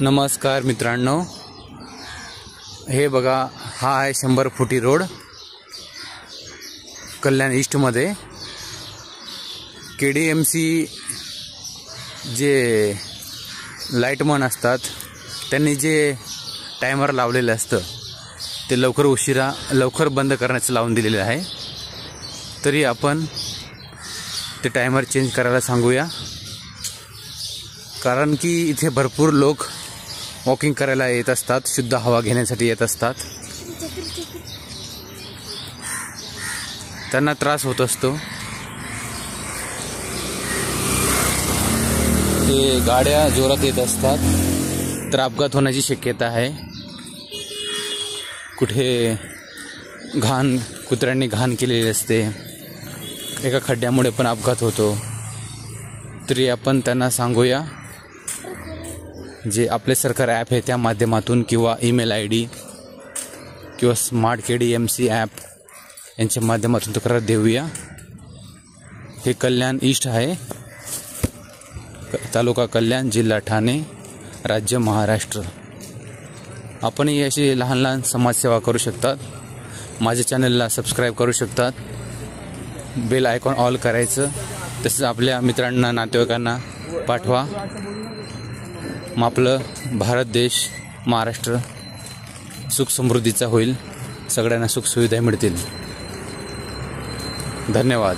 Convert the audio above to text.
नमस्कार मित्रांनो, हे बघा, हा आहे 100 फुटी रोड कल्याण ईस्टमध्ये. KDMC जे लाईटमन असतात त्यांनी जे टायमर लावलेले असतं ते लवकर बंद करण्याचं लावून दिलेलं आहे. तरी आपण ते टायमर चेंज करायला सांगूया, कारण की इथे भरपूर लोक वॉकिंग करायला येत असतात, शुद्ध हवा घेण्यासाठी येत असतात. त्यांना त्रास होत असतो. हे गाड्या जोरात येत असतात तर अपघात होण्याची शक्यता आहे. कुठे कुत्र्यांनी घाण केलेली असते, एका खड्ड्यामुळे पण अपघात होतो. तरी आपण त्यांना सांगूया, जे आपले सरकार ॲप आहे त्या माध्यमातून किंवा ईमेल ID किंवा स्मार्ट KDMC ॲप यांच्या माध्यमातून तक्रार देऊया. हे कल्याण ईस्ट आहे, तालुका कल्याण, जिल्हा ठाणे, राज्य महाराष्ट्र. आपणही अशी लहान लहान समाजसेवा करू शकतात. माझ्या चॅनलला सबस्क्राईब करू शकतात. बेल आयकॉन ऑल करायचं, तसेच आपल्या मित्रांना, नातेवाईकांना पाठवा. मग आपलं भारत देश, महाराष्ट्र सुख समृद्धीचा होईल. सगळ्यांना सुखसुविधा मिळतील. धन्यवाद.